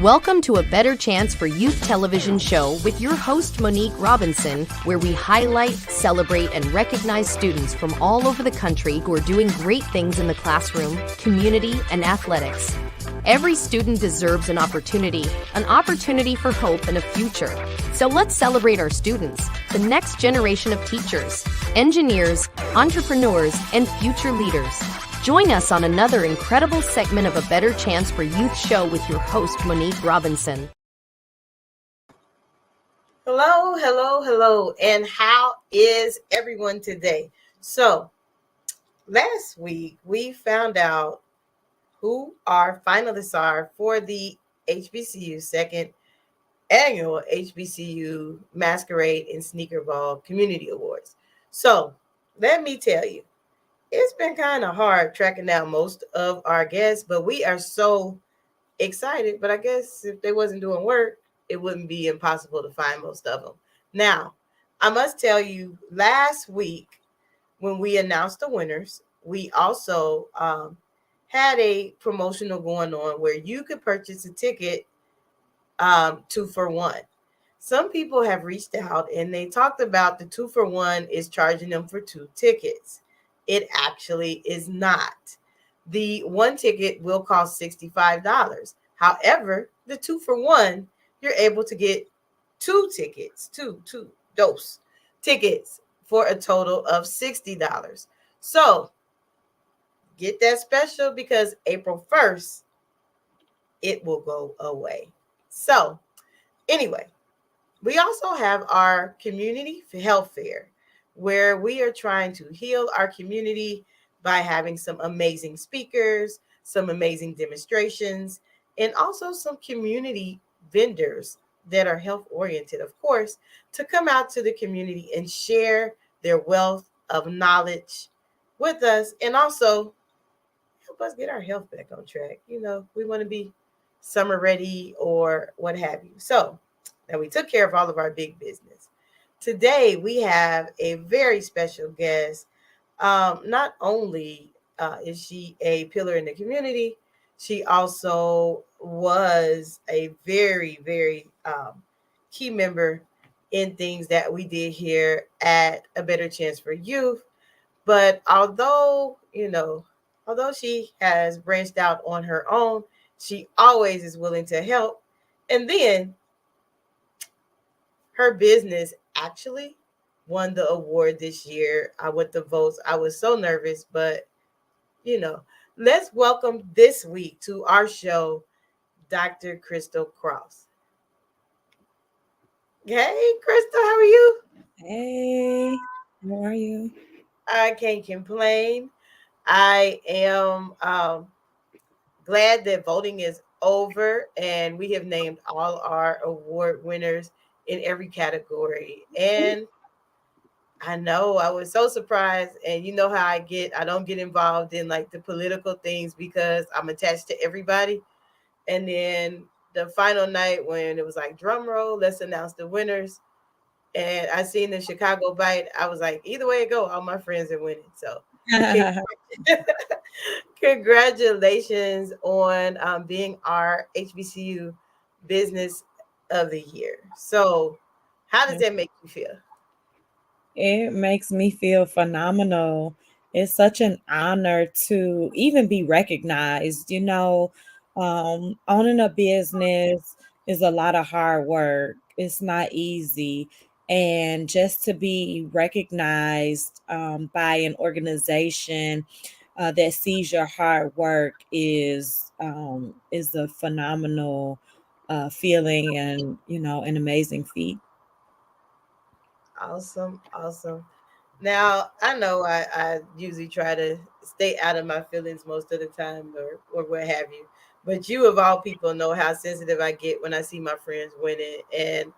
Welcome to A Better Chance for Youth television show with your host, Monique Robinson, where we highlight, celebrate, and recognize students from all over the country who are doing great things in the classroom, community, and athletics. Every student deserves an opportunity for hope and a future. So let's celebrate our students, the next generation of teachers, engineers, entrepreneurs, and future leaders. Join us on another incredible segment of A Better Chance for Youth show with your host, Monique Robinson. Hello, and how is everyone today? So, last week we found out who our finalists are for the HBCU second annual HBCU Masquerade and Sneaker Ball Community Awards. So, let me tell you, it's been kind of hard tracking down most of our guests, but we are so excited. But I guess if they wasn't doing work, it wouldn't be impossible to find most of them. Now, I must tell you, last week when we announced the winners, we also had a promotional going on where you could purchase a ticket 2 for 1. Some people have reached out and they talked about the 2 for 1 is charging them for 2 tickets. It actually is not. The 1 ticket will cost $65. However, the 2 for 1, you're able to get 2 tickets, two dose tickets for a total of $60. So get that special because April 1st, it will go away. So anyway, we also have our community health fair, where we are trying to heal our community by having some amazing speakers, some amazing demonstrations, and also some community vendors that are health oriented, of course, to come out to the community and share their wealth of knowledge with us and also help us get our health back on track. You know, we want to be summer ready or what have you. So now we took care of all of our big business. Today, we have a very special guest. Not only is she a pillar in the community, she also was a very, very key member in things that we did here at A Better Chance for Youth. But although she has branched out on her own, she always is willing to help. And then her business actually won the award this year. I went to votes. I was so nervous, but let's welcome this week to our show, Dr. Krystal Cross. Hey, Krystal, how are you? Hey, how are you? I can't complain. I am glad that voting is over and we have named all our award winners in every category. And I know I was so surprised. And you know how I don't get involved in like the political things because I'm attached to everybody. And then the final night when it was like drum roll, let's announce the winners. And I seen the Chicago Bite. I was like, either way it go, all my friends are winning. So congratulations on being our HBCU Business of the Year. So how does that make you feel? It makes me feel phenomenal. It's such an honor to even be recognized. Owning a business is a lot of hard work. It's not easy. And just to be recognized by an organization that sees your hard work is a phenomenal feeling and, an amazing feat. Awesome. Now, I know I usually try to stay out of my feelings most of the time or what have you. But you, of all people, know how sensitive I get when I see my friends winning. And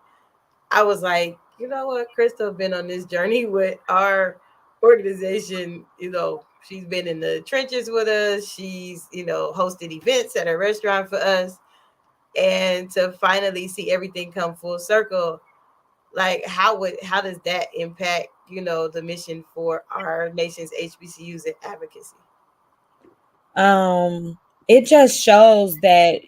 I was like, you know what? Krystal been on this journey with our organization. She's been in the trenches with us. She's, hosted events at a restaurant for us. And to finally see everything come full circle, like how does that impact the mission for our nation's HBCUs and advocacy? It just shows that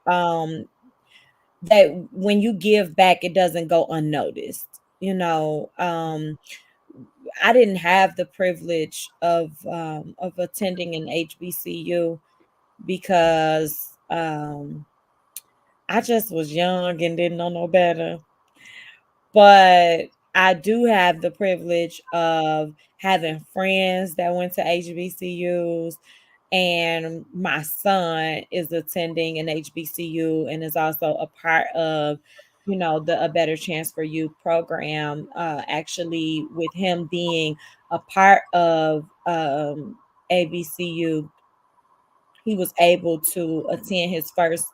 that when you give back, it doesn't go unnoticed. I didn't have the privilege of attending an HBCU because I just was young and didn't know no better. But I do have the privilege of having friends that went to HBCUs, and my son is attending an HBCU and is also a part of, the A Better Chance for You program. Actually, with him being a part of ABCU, he was able to attend his first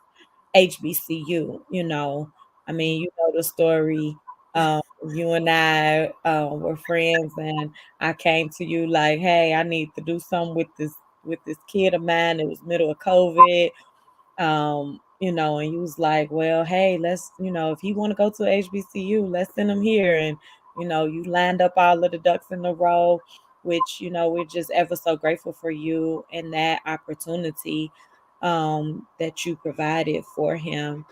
HBCU. I mean, you know the story. You and I were friends, and I came to you like, "Hey, I need to do something with this kid of mine. It was middle of COVID, and you was like, well, hey, if you want to go to HBCU, let's send him here. And, you lined up all of the ducks in a row, which, we're just ever so grateful for you and that opportunity that you provided for him.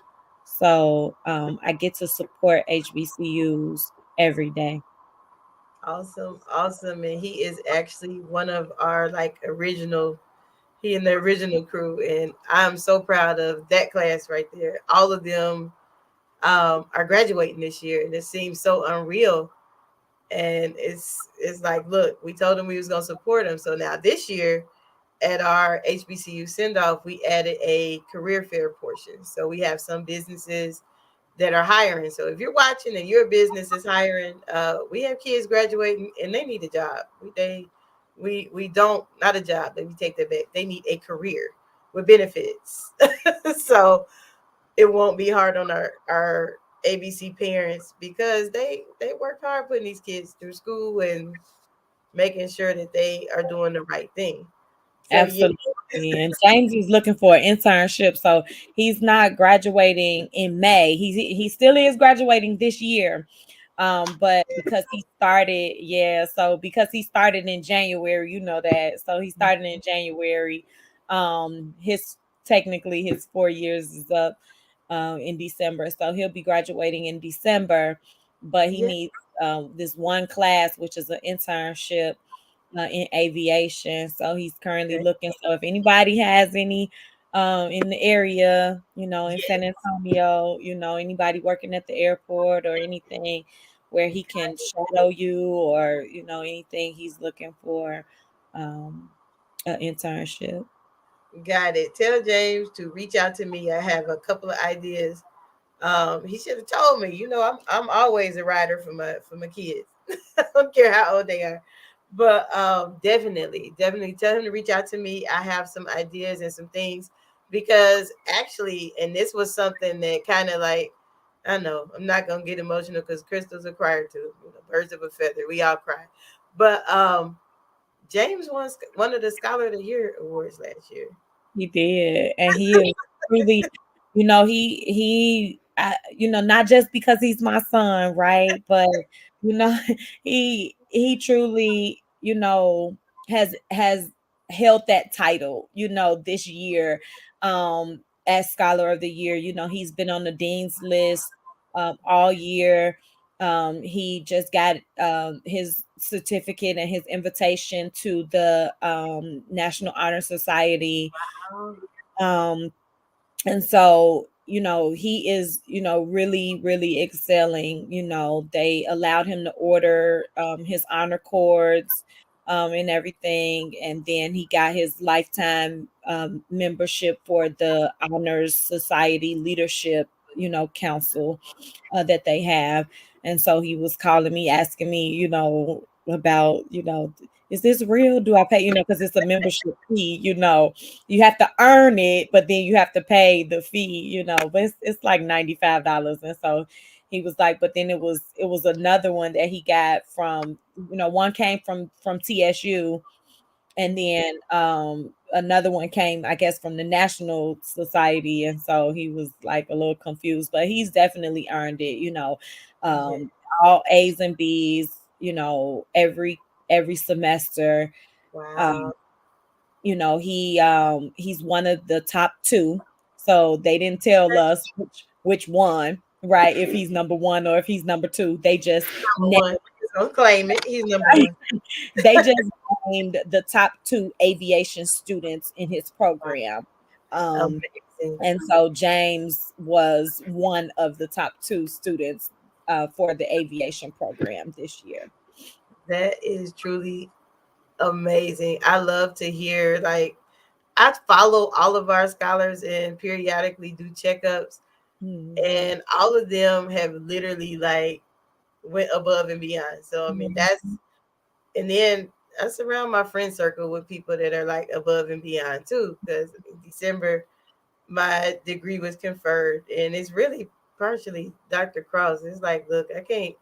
So I get to support HBCUs every day. Awesome, awesome. And he is actually one of our like original, he in the original crew. And I'm so proud of that class right there. All of them are graduating this year, and it seems so unreal. And it's like, look, we told them we was gonna support them. So now this year at our HBCU send off, we added a career fair portion. So we have some businesses that are hiring. So if you're watching and your business is hiring, we have kids graduating and they need a job. We don't, not a job. Let me take that back. They need a career with benefits. So it won't be hard on our ABC parents because they work hard putting these kids through school and making sure that they are doing the right thing. So yeah, Absolutely. And James is looking for an internship. So he's not graduating in May. He still is graduating this year. But because he started, yeah, so because he started in January, you know that. So he started in January. His technically his 4 years is up in December. So he'll be graduating in December, but he yeah, needs this one class, which is an internship in aviation. So he's currently okay. looking. So if anybody has any in the area, in San Yes, Antonio, anybody working at the airport or anything where he can shadow you or, anything he's looking for um, an internship. got it. Tell James to reach out to me. I have a couple of ideas. He should have told me. I'm always a rider for my kids. I don't care how old they are. But definitely tell him to reach out to me. I have some ideas and some things because actually, and this was something that kind of like, I know I'm not gonna get emotional because Crystal's a crier too. Birds of a feather, we all cry. But James won one of the Scholar of the Year awards last year. He did, and he is really, not just because he's my son, right? But you know, he truly, has held that title, this year, as Scholar of the Year. He's been on the dean's list all year. He just got his certificate and his invitation to the National Honor Society. Oh, Um, and so, he is, really, really excelling. They allowed him to order his honor cords and everything. And then he got his lifetime membership for the Honors Society Leadership, Council that they have. And so he was calling me, asking me, about, is this real? Do I pay? Because it's a membership fee, you have to earn it, but then you have to pay the fee, but it's like $95. And so he was like, but then it was another one that he got from, one came from TSU, and then another one came, I guess, from the National Society. And so he was like a little confused, but he's definitely earned it, yeah. um all A's and B's, every semester. Wow. um he's one of the top two. So they didn't tell us which one, right? If he's number one or if he's number two. They just Number one. He's gonna claim it. He's number one. they just named the top two aviation students in his program. Um, Amazing. and so James was one of the top two students for the aviation program this year. That is truly amazing. I love to hear, like, I follow all of our scholars and periodically do checkups, Mhm. and all of them have literally like went above and beyond. So I mean that's, Mhm. and then I surround my friend circle with people that are like above and beyond too. Because in December my degree was conferred, and it's really partially Dr. Cross. It's like, look, I can't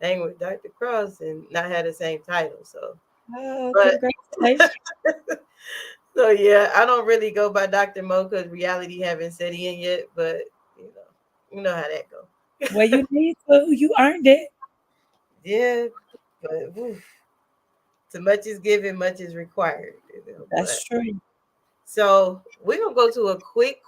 hang with Dr. Cross and not have the same title. So, Oh, but congratulations. so yeah, I don't really go by Dr. Mo because reality haven't set in yet. But you know, you know how that Well, go. you need to. You earned it. Yeah, but oof, too much is given, much is required. But That's true. so we're gonna go to a quick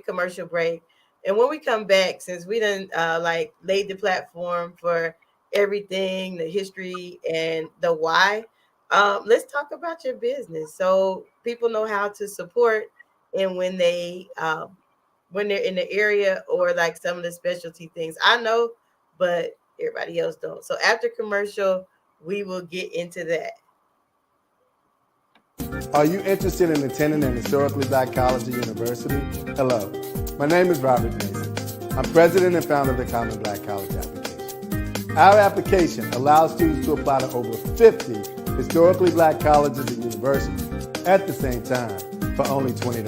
commercial break, and when we come back, since we done like laid the platform for everything, the history and the why, let's talk about your business so people know how to support, and when they're in the area, or like some of the specialty things I know, but everybody else don't. So after commercial, we will get into that. Are you interested in attending an historically black college or university? Hello, my name is Robert Mason. I'm president and founder of the Common Black College application. Our application allows students to apply to over 50 historically black colleges and universities at the same time for only $20.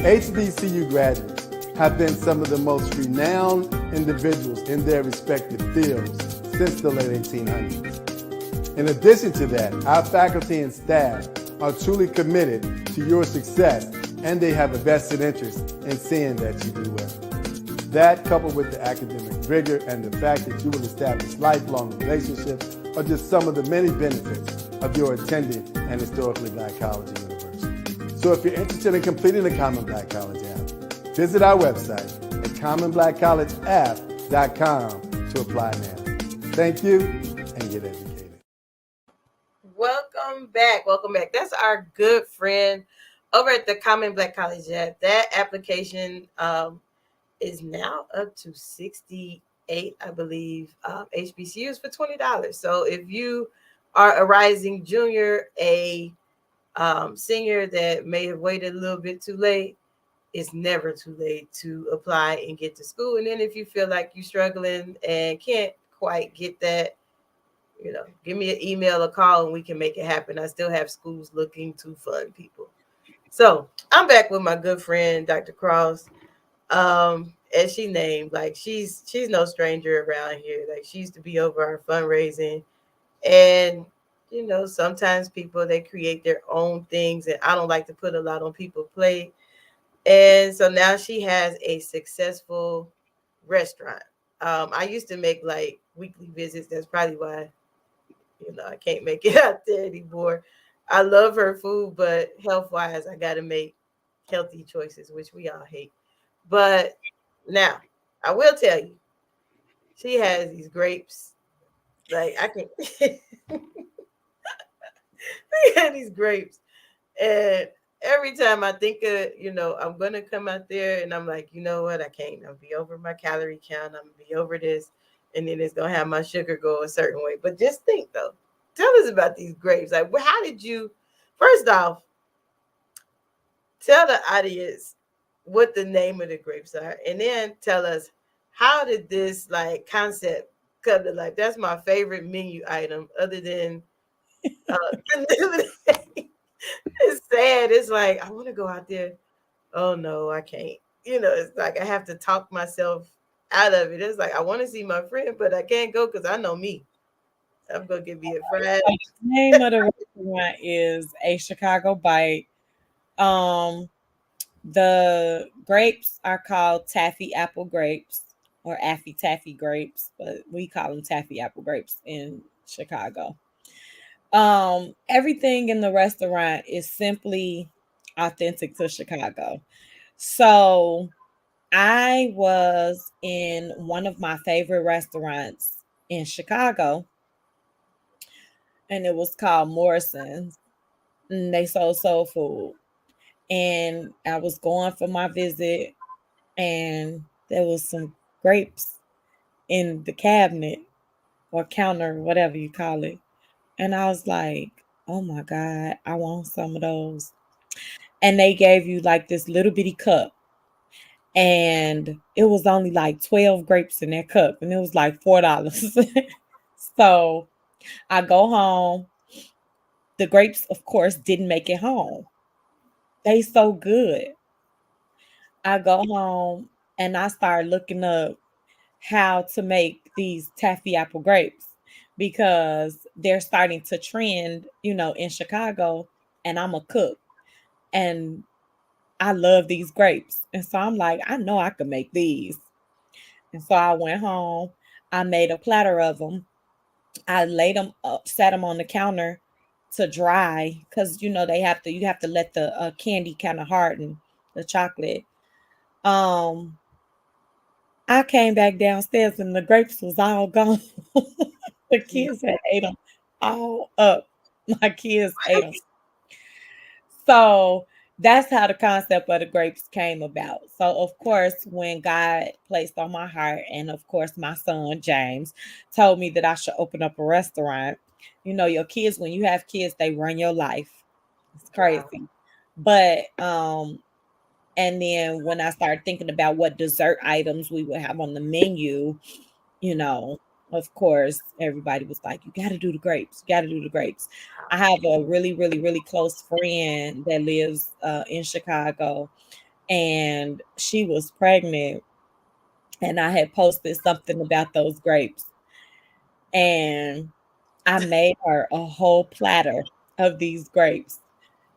HBCU graduates have been some of the most renowned individuals in their respective fields since the late 1800s. In addition to that, our faculty and staff are truly committed to your success, and they have a vested interest in seeing that you do well. That, coupled with the academic rigor and the fact that you will establish lifelong relationships, are just some of the many benefits of your attending an historically black college or university. So if you're interested in completing the Common Black College app, visit our website at commonblackcollegeapp.com to apply now. Thank you, and get educated. Welcome back. Welcome back. That's our good friend over at the Common Black College app. That application is now up to 68, I believe, HBCUs for $20. So if you are a rising junior, a senior that may have waited a little bit too late, it's never too late to apply and get to school. And then if you feel like you're struggling and can't quite get that, give me an email or call and we can make it happen. I still have schools looking to fund people. So I'm back with my good friend, Dr. Cross. As she named, like she's no stranger around here. Like she used to be over our fundraising. And sometimes people, they create their own things, and I don't like to put a lot on people's plate. And so now she has a successful restaurant. I used to make like weekly visits. That's probably why I can't make it out there anymore. I love her food, but health wise, I got to make healthy choices, which we all hate. But now, I will tell you, she has these grapes. Like I can, she had these grapes, and every time I think of, I'm gonna come out there, and I'm like, you know what, I can't. I'll be over my calorie count. I'm gonna be over this, and then it's gonna have my sugar go a certain way. But just think though, tell us about these grapes. Like, how did you? First off, tell the audience what the name of the grapes are, and then tell us how did this like concept come to life. That's my favorite menu item, other than it's sad. It's like I want to go out there. Oh no, I can't. It's like I have to talk myself out of it. It's like I want to see my friend, but I can't go because I know me. I'm gonna get me a friend. The name of the restaurant is A Chicago Bite. Um, the grapes are called taffy apple grapes or affy taffy grapes, but we call them taffy apple grapes in Chicago. Everything in the restaurant is simply authentic to Chicago. So I was in one of my favorite restaurants in Chicago, and it was called Morrison's. And they sold soul food. And I was going for my visit, and there was some grapes in the cabinet or counter, whatever you call it. And I was like, oh my God, I want some of those. And they gave you like this little bitty cup, and it was only like 12 grapes in that cup, and it was like $4. So I go home. The grapes, of course, didn't make it home. They so good. I go home and I start looking up how to make these taffy apple grapes because they're starting to trend, in Chicago, and I'm a cook and I love these grapes. And so I'm like, I know I could make these. And so I went home, I made a platter of them. I laid them up, sat them on the counter to dry because you have to let the candy kind of harden, the chocolate. Um, I came back downstairs and the grapes was all gone. The kids had ate them all up. My kids ate them. So that's how the concept of the grapes came about. So, of course, when God placed on my heart, and of course, my son James told me that I should open up a restaurant. Your kids, when you have kids, they run your life. It's Wow. crazy. But, and then when I started thinking about what dessert items we would have on the menu, you know, of course, everybody was like, you got to do the grapes. You got to do the grapes. I have a really, really, really close friend that lives in Chicago, and she was pregnant. And I had posted something about those grapes. And I made her a whole platter of these grapes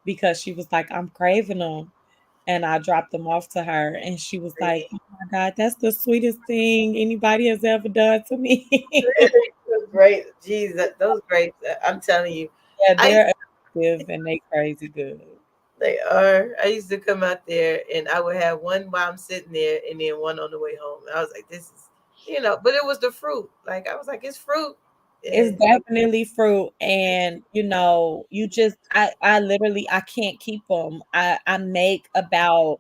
because she was like, I'm craving them. And I dropped them off to her, and she was like, "Oh my God, that's the sweetest thing anybody has ever done to me." Those great, geez, those grapes. I'm telling you, Yeah, I they're addictive and they crazy good. they are. I used to come out there and I would have one while I'm sitting there and then one on the way home. I was like, this is, but it was the fruit. Like I was like, it's fruit. It's And definitely fruit, and you just I literally I can't keep them. I make about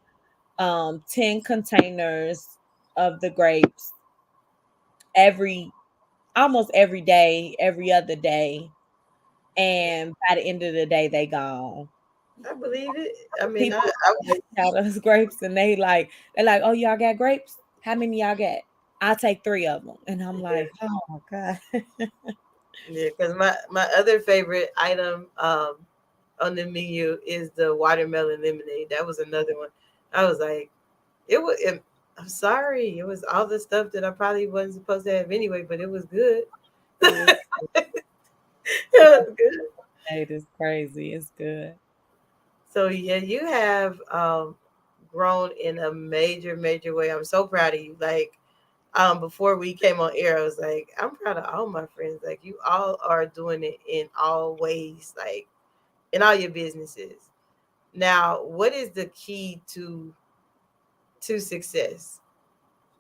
10 containers of the grapes every almost every day, every other day, and by the end of the day they gone. I believe it. I mean, People count those grapes, and they're like, "Oh, y'all got grapes? How many y'all got?" I'll take 3 of them, and I'm yeah, like, "Oh god." yeah. Because my other favorite item on the menu is the watermelon lemonade. That was another one. I was like, it was. I'm sorry, it was all the stuff that I probably wasn't supposed to have anyway, but it was good. It was It was good. it is crazy. It's good. So yeah, you have grown in a major, major way. I'm so proud of you. Like before we came on air, I was like, I'm proud of all my friends. Like you all are doing it in all ways, like in all your businesses. Now, what is the key to success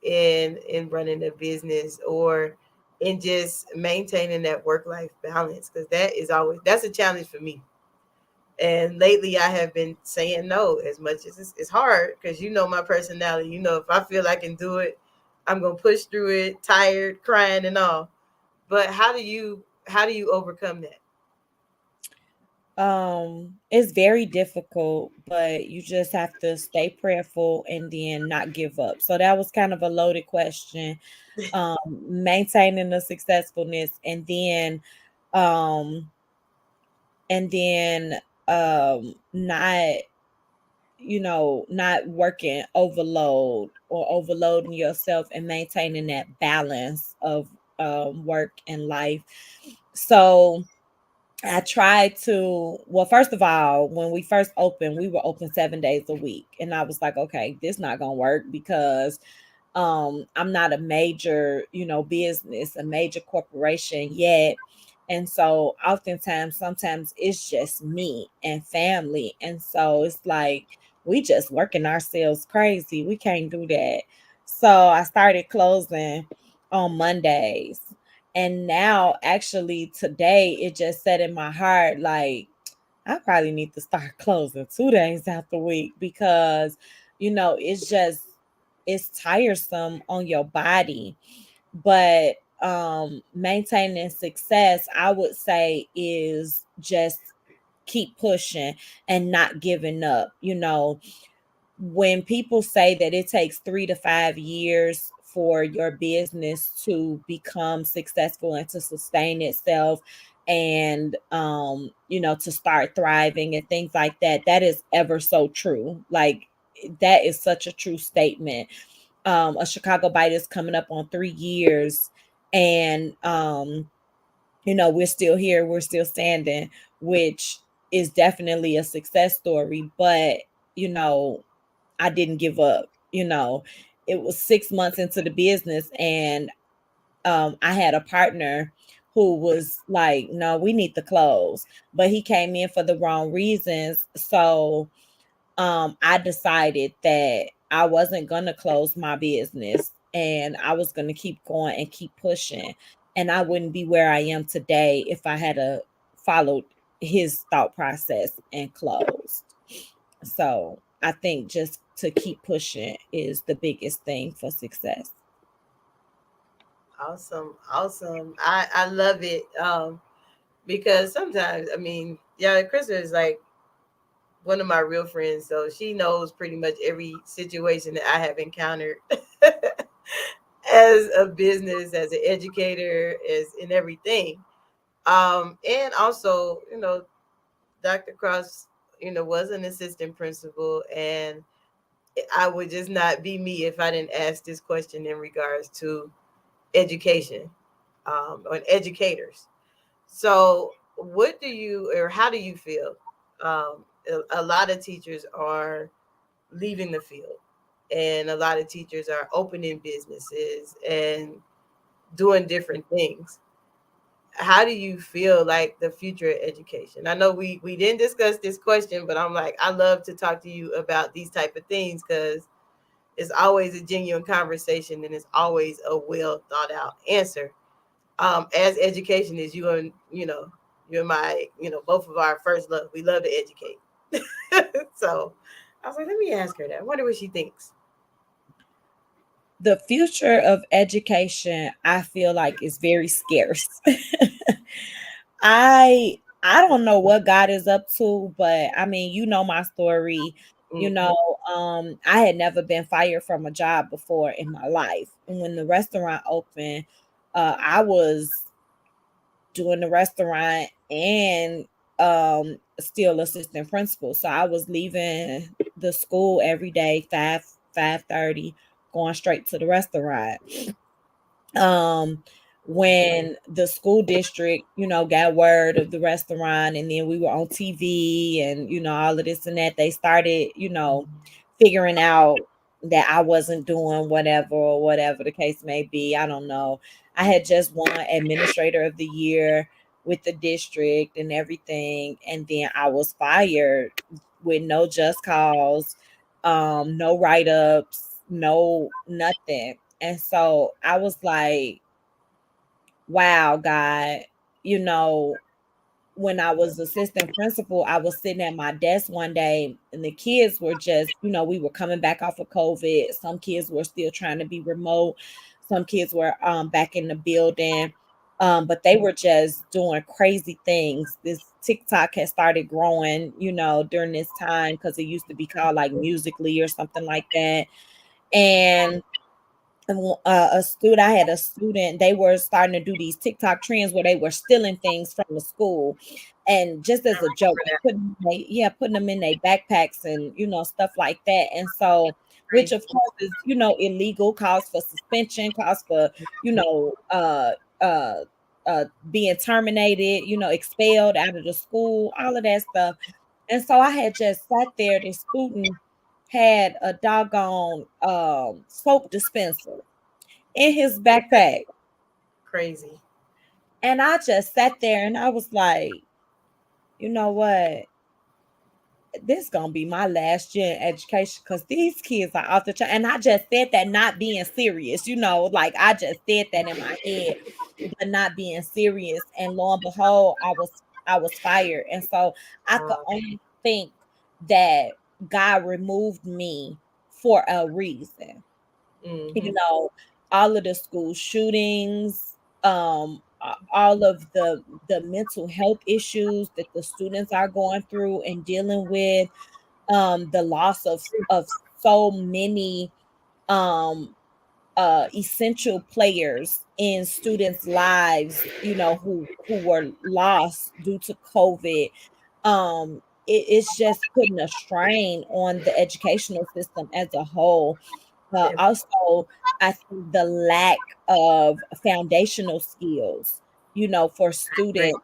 in running a business or in just maintaining that work life balance? Because that's a challenge for me. And lately, I have been saying no as much as it's hard because my personality. If I feel I can do it, I'm gonna push through it, tired, crying, and all. But how do you overcome that? It's very difficult, but you just have to stay prayerful and then not give up. So that was kind of a loaded question. Maintaining the successfulness, um and then not not working overload or overloading yourself, and maintaining that balance of work and life. So I tried to, well, first of all, when we first opened, we were open 7 days a week. And I was like, okay, this not gonna work because I'm not a major, business, a major corporation yet. And so oftentimes, sometimes it's just me and family. And so it's like we just working ourselves crazy. We can't do that. So I started closing on Mondays. And now, actually, today, it just set in my heart like, I probably need to start closing 2 days out the week because, it's just, it's tiresome on your body. But maintaining success, I would say, is just keep pushing and not giving up. When people say that it takes 3 to 5 years for your business to become successful and to sustain itself and to start thriving and things like that, that is ever so true. Like, that is such a true statement. A Chicago bite is coming up on 3 years, and we're still here, we're still standing, which is definitely a success story. But you know I didn't give up. It was 6 months into the business, and I had a partner who was like, no, we need to close. But he came in for the wrong reasons. So I decided that I wasn't going to close my business and I was going to keep going and keep pushing. And I wouldn't be where I am today if I had followed his thought process and closed. So I think just to keep pushing is the biggest thing for success. Awesome, awesome. I love it. Because sometimes, I mean, yeah, Krista is like one of my real friends, so she knows pretty much every situation that I have encountered as a business, as an educator, as in everything. And also, Dr. Cross, was an assistant principal, and I would just not be me if I didn't ask this question in regards to education, or educators. So, what do you, or how do you feel? A lot of teachers are leaving the field, and a lot of teachers are opening businesses and doing different things. How do you feel like the future of education? I know we didn't discuss this question, but I'm like, I love to talk to you about these type of things because it's always a genuine conversation and it's always a well thought out answer. As education is you and you're my both of our first love. We love to educate. So I was like, let me ask her that. I wonder what she thinks. The future of education, I feel like, is very scarce. I don't know what God is up to, but I mean, my story. Mm-hmm. I had never been fired from a job before in my life. And when the restaurant opened, I was doing the restaurant and still assistant principal. So I was leaving the school every day, 5:30, going straight to the restaurant. um when the school district got word of the restaurant, and then we were on TV and all of this and that, they started figuring out that I wasn't doing whatever, or whatever the case may be. I don't know. I had just won administrator of the year with the district and everything, and then I was fired with no just cause, no write-ups, no nothing. And so I was like, wow, God, you know, when I was assistant principal, I was sitting at my desk one day and the kids were just, we were coming back off of COVID. Some kids were still trying to be remote. Some kids were back in the building. But they were just doing crazy things. This TikTok had started growing, during this time because it used to be called like Musically or something like that. And I had a student, they were starting to do these TikTok trends where they were stealing things from the school, and just I as a joke, remember that. putting them in their backpacks and stuff like that. And so, which of Crazy. course is illegal, calls for suspension, calls for you know uh being terminated, expelled out of the school, all of that stuff. And so I had just sat there. The student had a doggone soap dispenser in his backpack. Crazy. And I just sat there and I was like, you know what? this gonna be my last year in education because these kids are off the chain. And I just said that not being serious, like I just said that in my head, but not being serious. And lo and behold, I was fired. And so I could Wow. only think that God removed me for a reason. Mm-hmm. You know, all of the school shootings, all of the mental health issues that the students are going through and dealing with, the loss of so many um essential players in students' lives, who were lost due to COVID. It's just putting a strain on the educational system as a whole. Also, I think the lack of foundational skills, for students,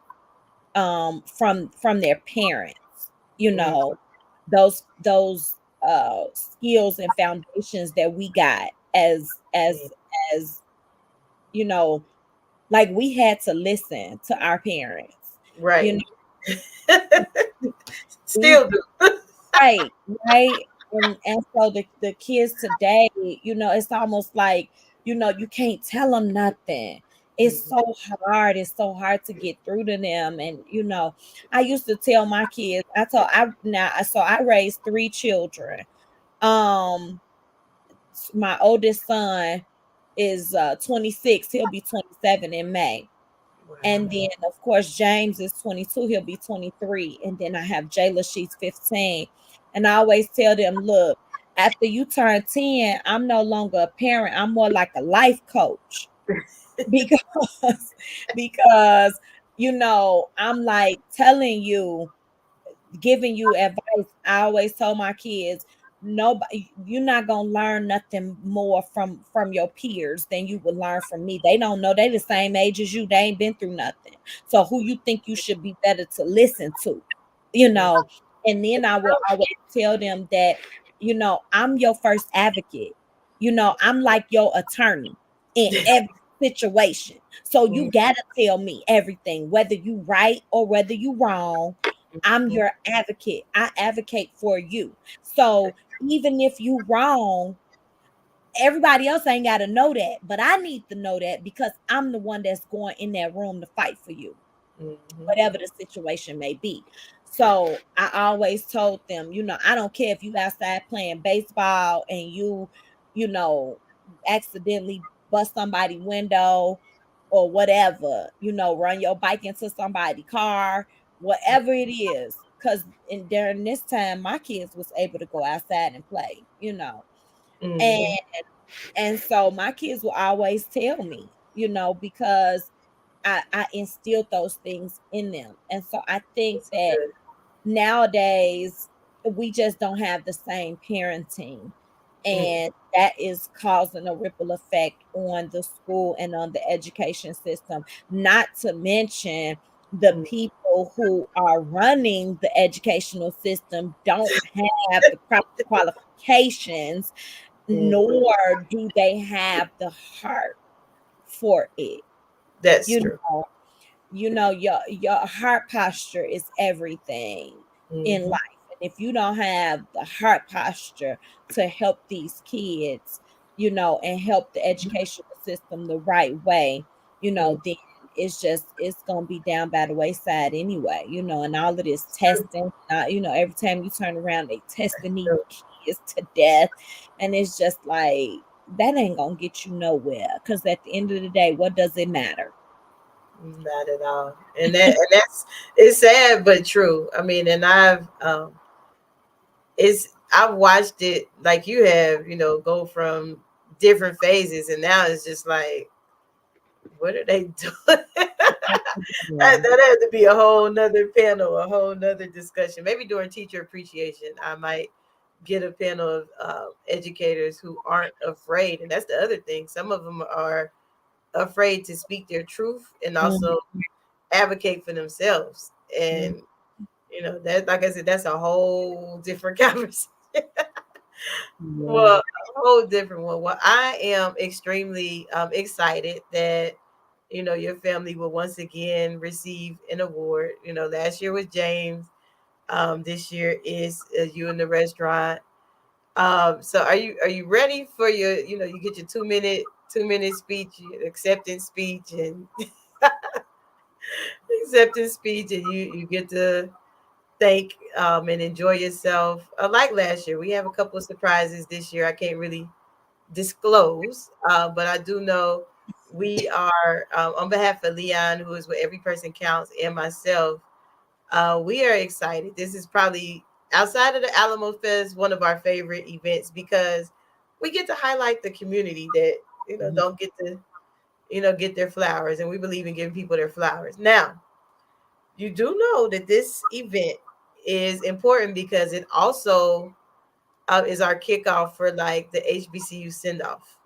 from their parents, you Mm-hmm. know, those skills and foundations that we got as you know, like we had to listen to our parents, you Right. know, we Still do. right, right. And so the kids today, it's almost like, you can't tell them nothing. It's Mhm. so hard. It's so hard to get through to them. And I used to tell my kids, I raised three children. Um, my oldest son is 26. He'll be 27 in May. Wow. And then, of course, James is 22. He'll be 23. And then I have Jayla, she's 15. And I always tell them, look, after you turn 10, I'm no longer a parent. I'm more like a life coach because, because, I'm like telling you, giving you advice. I always told my kids, nobody, you're not gonna learn nothing more from your peers than you would learn from me. They don't know, they the same age as you, they ain't been through nothing. So who you think you should be better to listen to, you Mm. know? And then I will always tell them that, I'm your first advocate. I'm like your attorney in every situation. So you Mm. gotta tell me everything, whether you right or whether you wrong. I'm Mm. your advocate. I advocate for you. So even if you wrong, everybody else ain't got to know that, but I need to know that because I'm the one that's going in that room to fight for you, Mhm. whatever the situation may be. So I always told them, I don't care if you outside playing baseball and you know, accidentally bust somebody window or whatever, run your bike into somebody's car, whatever it is. Cause during this time, my kids was able to go outside and play. And Mhm. and so my kids will always tell me, because I instilled those things in them. And so I think That's that good. nowadays we just don't have the same parenting, Mm. and that is causing a ripple effect on the school and on the education system, not to mention the Mm. people who are running the educational system don't have the proper qualifications, Mhm. nor do they have the heart for it. That's you true. know your heart posture is everything in Mhm. life. And if you don't have the heart posture to help these kids, and help the educational system the right way, Mm. then it's gonna be down by the wayside anyway. And all of this True. testing, every time you turn around, they testing these True. kids to death. And it's just like, that ain't gonna get you nowhere, because at the end of the day, what does it matter? Not at all. And that's it's sad but true. I mean, and I've watched it like you have, go from different phases, and now it's just like, what are they doing? That had to be a whole nother panel, a whole nother discussion. Maybe during teacher appreciation, I might get a panel of educators who aren't afraid. And that's the other thing. Some of them are afraid to speak their truth and Mhm. also advocate for themselves. Mhm. And that, like I said, that's a whole different conversation. Well, Yeah. a whole different one. Well, I am extremely excited that your family will once again receive an award. Last year was James. this year is you in the restaurant. So are you ready for your, you get your 2-minute speech, your acceptance speech, and you get to thank and enjoy yourself. Like last year, we have a couple of surprises this year. I can't really disclose, but I do know we are, on behalf of Leon, who is where every person counts, and myself. We are excited. This is probably, outside of the Alamo Fest, one of our favorite events because we get to highlight the community that don't get to get their flowers, and we believe in giving people their flowers. Now, you do know that this event is important because it also is our kickoff for like the HBCU send off.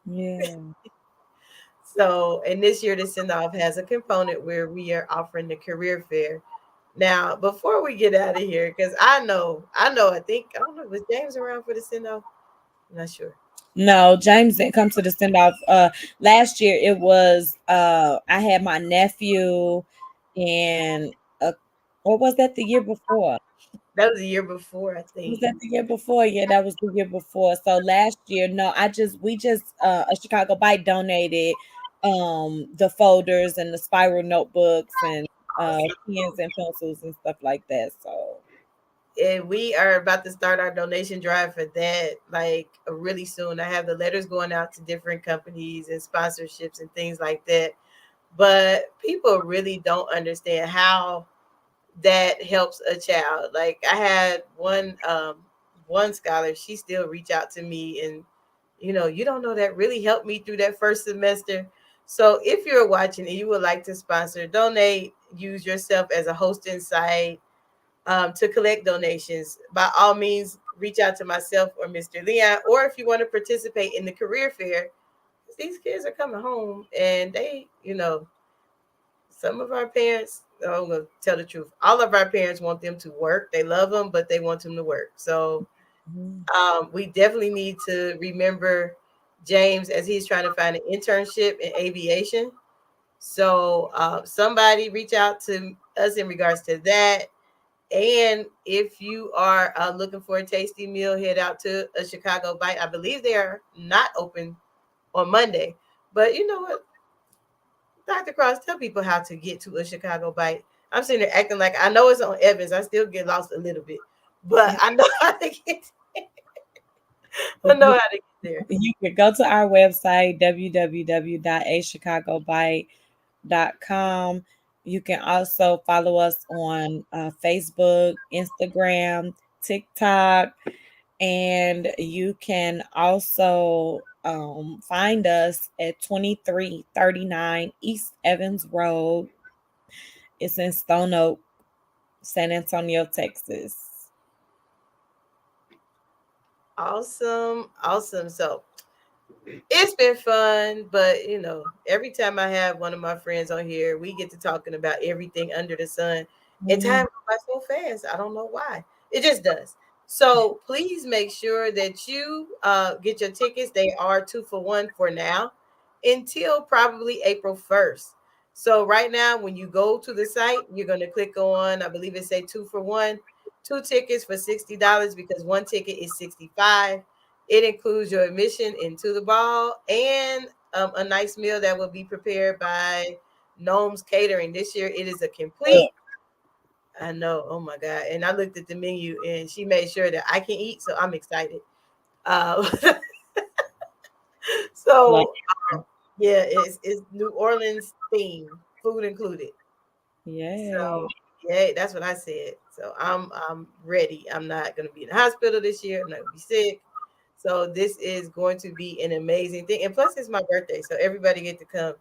Yeah. So, and this year the send off has a component where we are offering the career fair. Now, before we get out of here, because I don't know, was James around for the send off? I'm not sure. No, James didn't come to the send off. Last year it was I had my nephew and uh what was that the year before? That was the year before, I Was think. that the year before? Yeah, that was the year before. So last year, no, we just a Chicago Bite donated the folders and the spiral notebooks and pens and pencils and stuff like that. So And we are about to start our donation drive for that like really soon. I have the letters going out to different companies and sponsorships and things like that. But people really don't understand how that helps a child. Like I had one scholar, she still reach out to me, and you don't know, that really helped me through that first semester. So if you're watching and you would like to sponsor, donate, use yourself as a hosting site to collect donations, by all means, reach out to myself or Mr. Leon. Or if you want to participate in the career fair, these kids are coming home and they, some of our parents, I'm going to tell the truth, all of our parents want them to work. They love them, but they want them to work. So mhm. we definitely need to remember James as he's trying to find an internship in aviation. So somebody reach out to us in regards to that. And if you are looking for a tasty meal, head out to a Chicago Bite. I believe they are not open on Monday. But you know what? Dr. Cross, tell people how to get to a Chicago Bite. I'm sitting there acting like I know it's on Evans. I still get lost a little bit. But I know how to get I know how to get there. You can go to our website www.achicagobite.com. You can also follow us on Facebook, Instagram, TikTok, and you can also find us at 2339 East Evans Road. It's in Stone Oak, San Antonio, Texas. Awesome. Awesome. So it's been fun, but every time I have one of my friends on here, we get to talking about everything under the sun. And time goes by so fast. I don't know why. It just does. So please make sure that you get your tickets. They are 2 for 1 for now until probably April 1st. So right now, when you go to the site, you're going to click on, I believe it say 2 for 1, 2 tickets for $60 because one ticket is 65. It includes your admission into the ball and a nice meal that will be prepared by Gnome's Catering. This year, it is a complete. I know. Oh my God. And I looked at the menu and she made sure that I can eat. So I'm excited. Uh, Like, so yeah, it's New Orleans theme, food included. yay. So yeah, that's what I said. So I'm ready. I'm not gonna be in the hospital this year. I'm not gonna be sick. So this is going to be an amazing thing. And plus it's my birthday. So everybody get to come.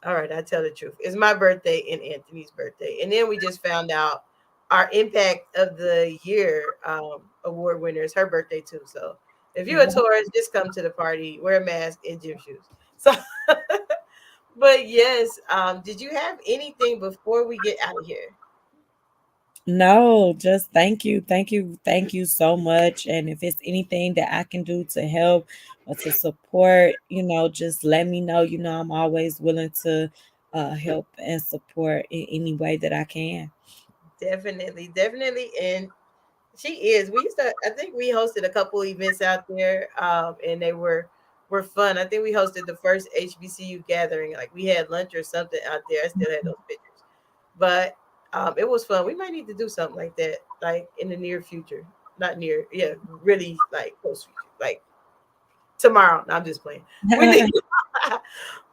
All right, I tell the truth. It's my birthday and Anthony's birthday. And then we just found out our impact of the year award winner is her birthday too. So if you're a tourist, just come to the party, wear a mask and gym shoes. So but yes, did you have anything before we get out of here? No, just thank you, thank you, thank you so much. And if it's anything that I can do to help or to support, just let me know. I'm always willing to help and support in any way that I can. Definitely, definitely. And she is. We used to, I think we hosted a couple events out there, and they were fun. I think we hosted the first HBCU gathering. Like we had lunch or something out there. I still had those pictures. But it was fun. We might need to do something like that, like in the near future. Not near, yeah, really like close future. Like tomorrow. No, I'm just playing. We need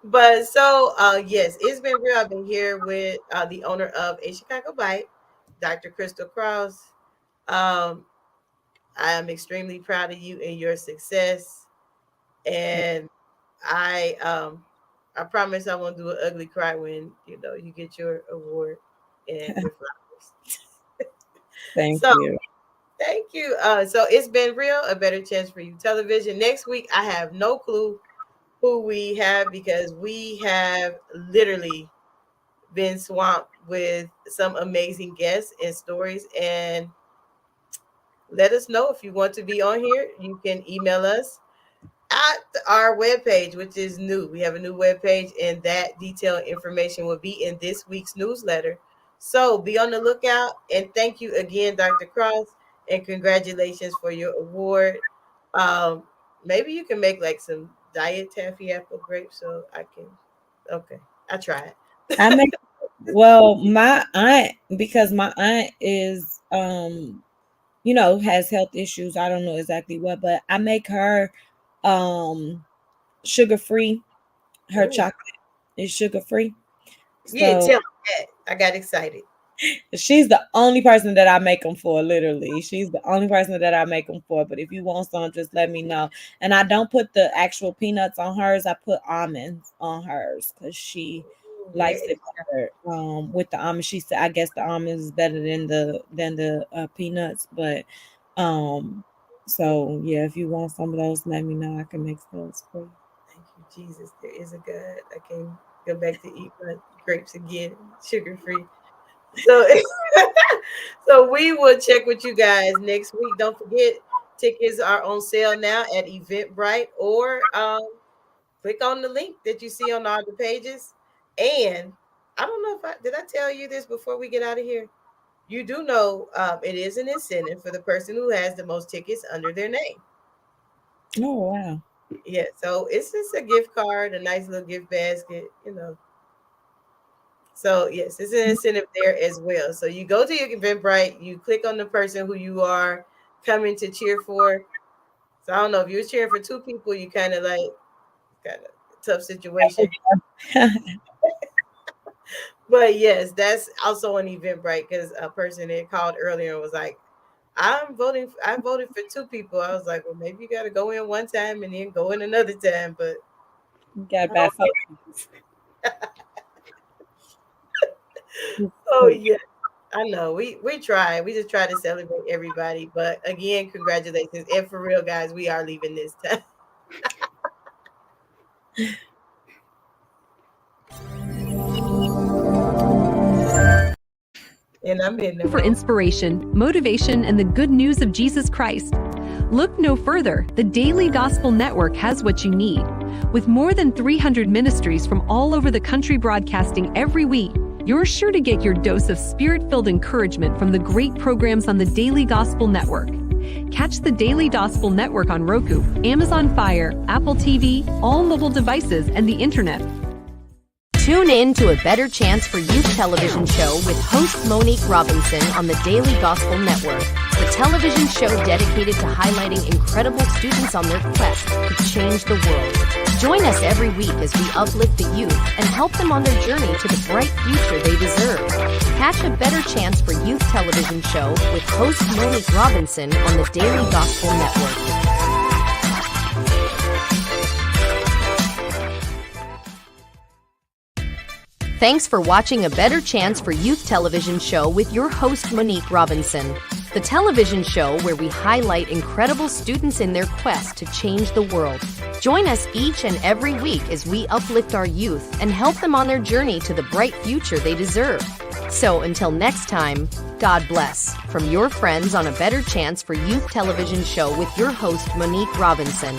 but so yes, it's been real. I've been here with the owner of A Chicago Bite, Dr. Krystal Cross. Um, I am extremely proud of you and your success. And I promise I won't do an ugly cry when you get your award and your flowers. Thank So you. thank you. So it's been real, a better chance for you television. Next week I have no clue who we have because we have literally been swamped with some amazing guests and stories. And let us know if you want to be on here. You can email us at our webpage, which is new. We have a new webpage, and that detailed information will be in this week's newsletter. So be on the lookout. And thank you again, Dr. Cross, and congratulations for your award. Um, Maybe you can make like some diet taffy apple grapes so I can. Okay, I tried. I make well, my aunt, because my aunt is has health issues. I don't know exactly what, but I make her sugar free. Her Ooh, chocolate is sugar free. you didn't So tell me that. I got excited. she's the only person that I make them for, literally. She's the only person that I make them for. But if you want some, just let me know. And I don't put the actual peanuts on hers. I put almonds on hers because she Ooh, likes it better with the almonds. She said, I guess the almonds is better than the peanuts. But so yeah, if you want some of those, let me know. I can make those for you. Thank you, Jesus. There is a God. I can go back to eat my grapes again, sugar free. So, so we will check with you guys next week. Don't forget, tickets are on sale now at Eventbrite, or click on the link that you see on all the pages. And I don't know if did I tell you this before we get out of here. You do know it is an incentive for the person who has the most tickets under their name. Oh wow. Yeah, so it's just a gift card, a nice little gift basket. So yes, it's an incentive there as well. So you go to your Eventbrite, you click on the person who you are coming to cheer for. So I don't know if you're cheering for two people, you kind of tough situation. But yes, that's also an Eventbrite because a person that called earlier and was like, I voted for two people. I was like, well, maybe you got to go in one time and then go in another time. But You got bad focus. oh yeah, I know. We try. We just try to celebrate everybody. But again, congratulations. And for real, guys, we are leaving this time. And I'm in there For inspiration, motivation, and the good news of Jesus Christ. Look no further. The Daily Gospel Network has what you need. With more than 300 ministries from all over the country broadcasting every week, you're sure to get your dose of spirit-filled encouragement from the great programs on the Daily Gospel Network. Catch the Daily Gospel Network on Roku, Amazon Fire, Apple TV, all mobile devices, and the internet. Tune in to A Better Chance for Youth television show with host Monique Robinson on the Daily Gospel Network, the television show dedicated to highlighting incredible students on their quest to change the world. Join us every week as we uplift the youth and help them on their journey to the bright future they deserve. Catch A Better Chance for Youth television show with host Monique Robinson on the Daily Gospel Network. Thanks for watching A Better Chance for Youth television show with your host Monique Robinson, the television show where we highlight incredible students in their quest to change the world. Join us each and every week as we uplift our youth and help them on their journey to the bright future they deserve. So until next time, God bless, from your friends on A Better Chance for Youth television show with your host Monique Robinson.